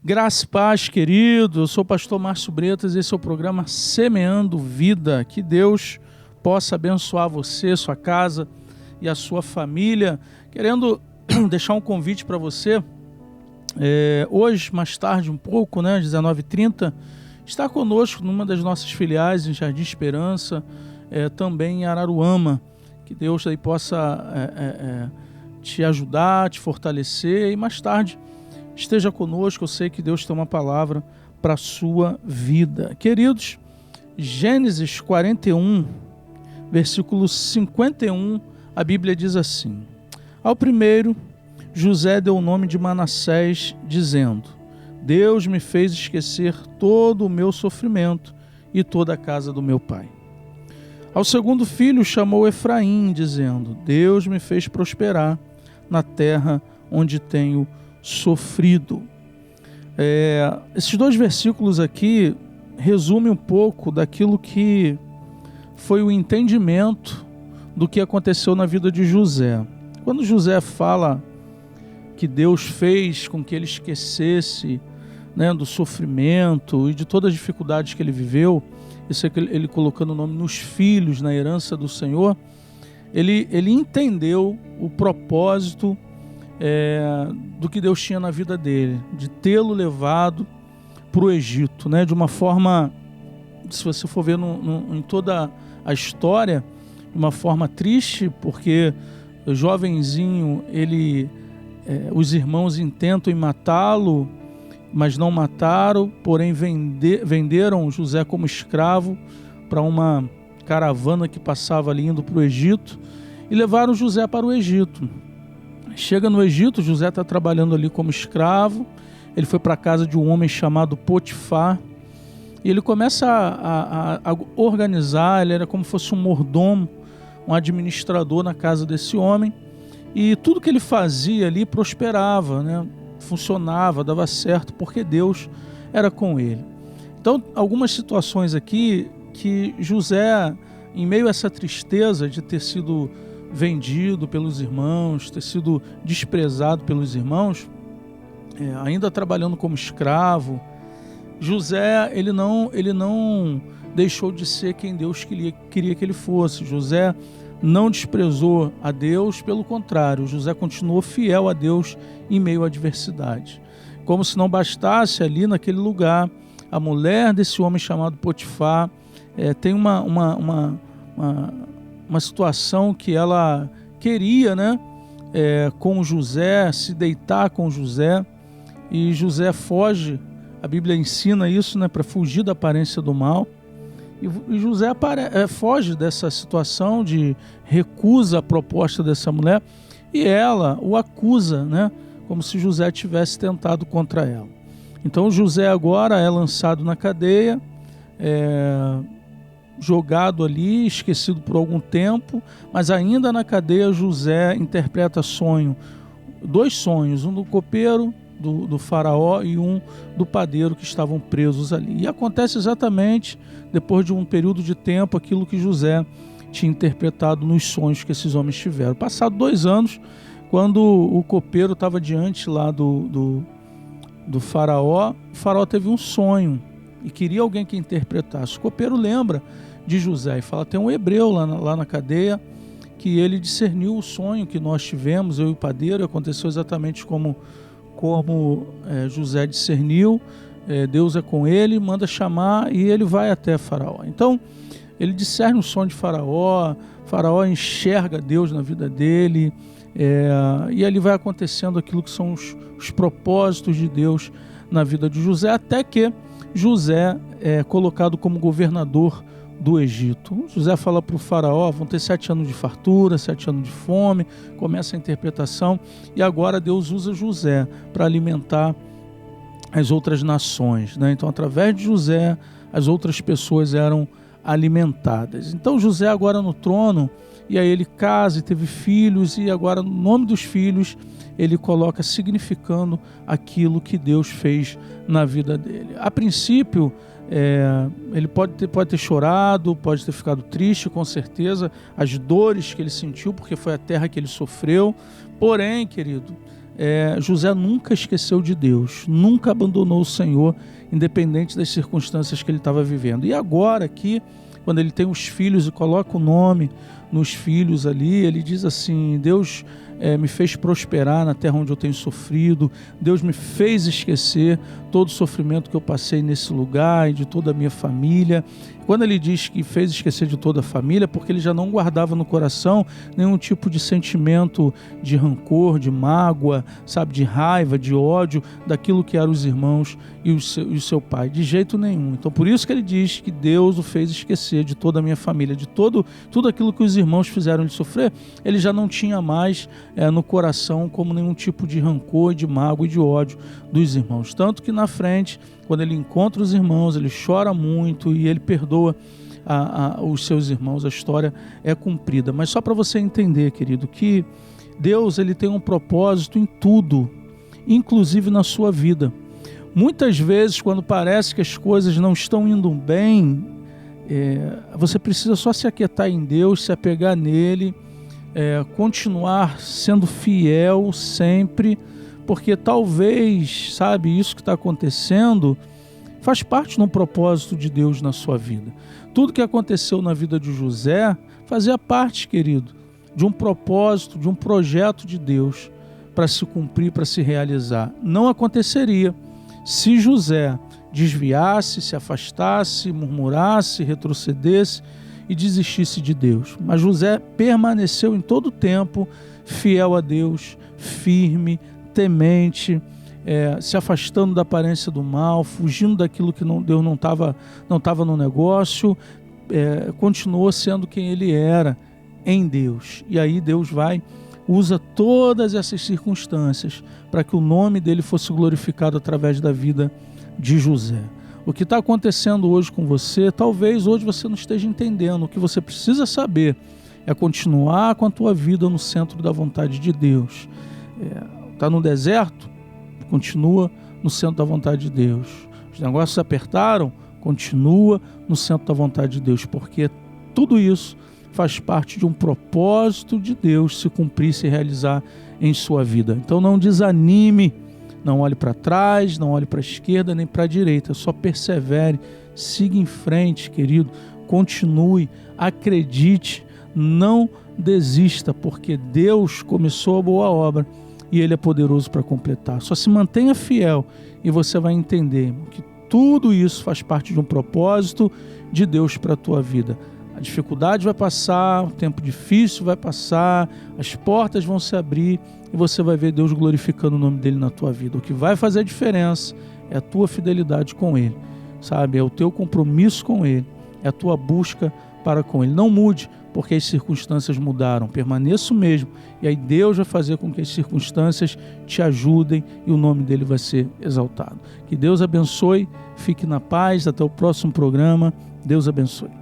Graça e paz, querido. Eu sou o pastor Márcio Bretas, esse é o programa Semeando Vida. Que Deus possa abençoar você, sua casa e a sua família. Querendo deixar um convite para você, hoje, mais tarde um pouco, às 19h30, está conosco numa das nossas filiais em Jardim Esperança, também em Araruama. Que Deus aí possa te ajudar, te fortalecer e mais tarde esteja conosco. Eu sei que Deus tem uma palavra para a sua vida. Queridos, Gênesis 41, versículo 51, a Bíblia diz assim: ao primeiro, José deu o nome de Manassés, dizendo: Deus me fez esquecer todo o meu sofrimento e toda a casa do meu pai. Ao segundo filho chamou Efraim, dizendo: Deus me fez prosperar na terra onde tenho sofrido. Esses dois versículos aqui resumem um pouco daquilo que foi o entendimento do que aconteceu na vida de José. Quando José fala que Deus fez com que ele esquecesse do sofrimento e de todas as dificuldades que ele viveu, isso é que ele colocando o nome nos filhos, na herança do Senhor, ele entendeu o propósito do que Deus tinha na vida dele, de tê-lo levado para o Egito, de uma forma, se você for ver em toda a história, de uma forma triste, porque o jovenzinho, os irmãos intentam matá-lo, mas não mataram, porém venderam José como escravo para uma caravana que passava ali indo para o Egito, e levaram José para o Egito. Chega no Egito, José está trabalhando ali como escravo, ele foi para a casa de um homem chamado Potifar, e ele começa a organizar, ele era como se fosse um mordomo, um administrador na casa desse homem, e tudo que ele fazia ali prosperava, funcionava, dava certo, porque Deus era com ele. Então, algumas situações aqui que José, em meio a essa tristeza de ter sido vendido pelos irmãos, ter sido desprezado pelos irmãos, ainda trabalhando como escravo, José ele não deixou de ser quem Deus queria que ele fosse. José não desprezou a Deus, pelo contrário, José continuou fiel a Deus em meio à adversidade. Como se não bastasse, ali naquele lugar, a mulher desse homem chamado Potifar tem uma situação que ela queria, com José, se deitar com José, e José foge. A Bíblia ensina isso, para fugir da aparência do mal, e José foge dessa situação, recusa a proposta dessa mulher, e ela o acusa, como se José tivesse tentado contra ela. Então José agora é lançado na cadeia, jogado ali, esquecido por algum tempo, mas ainda na cadeia José interpreta dois sonhos, um do copeiro, do faraó, e um do padeiro, que estavam presos ali. E acontece exatamente, depois de um período de tempo, aquilo que José tinha interpretado nos sonhos que esses homens tiveram. Passado 2 anos, quando o copeiro estava diante lá do faraó, o faraó teve um sonho e queria alguém que interpretasse. O copeiro lembra de José e fala: tem um hebreu lá na cadeia que ele discerniu o sonho que nós tivemos, eu e o padeiro, aconteceu exatamente como José discerniu. Deus é com ele, manda chamar, e ele vai até Faraó. Então ele discerne o sonho de Faraó enxerga Deus na vida dele, e ali vai acontecendo aquilo que são os propósitos de Deus na vida de José, até que José é colocado como governador do Egito. José fala para o faraó: vão ter 7 anos de fartura, 7 anos de fome. Começa a interpretação, e agora Deus usa José para alimentar as outras nações, Então, através de José, as outras pessoas eram alimentadas. Então José agora no trono, e aí ele casa e teve filhos, e agora no nome dos filhos ele coloca significando aquilo que Deus fez na vida dele. A princípio, ele pode ter chorado, pode ter ficado triste, com certeza, as dores que ele sentiu, porque foi a terra que ele sofreu. Porém, querido, José nunca esqueceu de Deus, nunca abandonou o Senhor, independente das circunstâncias que ele estava vivendo. E agora aqui, quando ele tem os filhos e coloca o nome nos filhos ali, ele diz assim: Deus me fez prosperar na terra onde eu tenho sofrido, Deus me fez esquecer todo o sofrimento que eu passei nesse lugar e de toda a minha família. Quando ele diz que fez esquecer de toda a família, porque ele já não guardava no coração nenhum tipo de sentimento de rancor, de mágoa, sabe, de raiva, de ódio daquilo que eram os irmãos e o seu pai, de jeito nenhum. Então por isso que ele diz que Deus o fez esquecer de toda a minha família, de tudo aquilo que os irmãos fizeram de sofrer. Ele já não tinha mais no coração como nenhum tipo de rancor, de mágoa e de ódio dos irmãos. Tanto que na frente, quando ele encontra os irmãos, ele chora muito e ele perdoa os seus irmãos. A história é cumprida. Mas só para você entender, querido, que Deus ele tem um propósito em tudo, inclusive na sua vida. Muitas vezes, quando parece que as coisas não estão indo bem, você precisa só se aquietar em Deus, se apegar nele, continuar sendo fiel sempre, porque talvez, sabe, isso que está acontecendo faz parte de um propósito de Deus na sua vida. Tudo que aconteceu na vida de José fazia parte, querido, de um propósito, de um projeto de Deus para se cumprir, para se realizar. Não aconteceria se José desviasse, se afastasse, murmurasse, retrocedesse e desistisse de Deus. Mas José permaneceu em todo o tempo fiel a Deus, firme, temente, se afastando da aparência do mal, fugindo daquilo que Deus não estava no negócio, continuou sendo quem ele era em Deus. E aí Deus usa todas essas circunstâncias para que o nome dele fosse glorificado através da vida de José. O que está acontecendo hoje com você, talvez hoje você não esteja entendendo. O que você precisa saber é continuar com a tua vida no centro da vontade de Deus. Está no deserto? Continua no centro da vontade de Deus. Os negócios apertaram? Continua no centro da vontade de Deus, porque tudo isso faz parte de um propósito de Deus se cumprir, se realizar em sua vida. Então não desanime, não olhe para trás, não olhe para a esquerda nem para a direita, só persevere, siga em frente, querido, continue, acredite, não desista, porque Deus começou a boa obra e Ele é poderoso para completar. Só se mantenha fiel e você vai entender que tudo isso faz parte de um propósito de Deus para a tua vida. A dificuldade vai passar, o tempo difícil vai passar, as portas vão se abrir e você vai ver Deus glorificando o nome dele na tua vida. O que vai fazer a diferença é a tua fidelidade com Ele, sabe? É o teu compromisso com Ele, é a tua busca para com Ele. Não mude, porque as circunstâncias mudaram, permaneça o mesmo, e aí Deus vai fazer com que as circunstâncias te ajudem e o nome dele vai ser exaltado. Que Deus abençoe, fique na paz, até o próximo programa, Deus abençoe.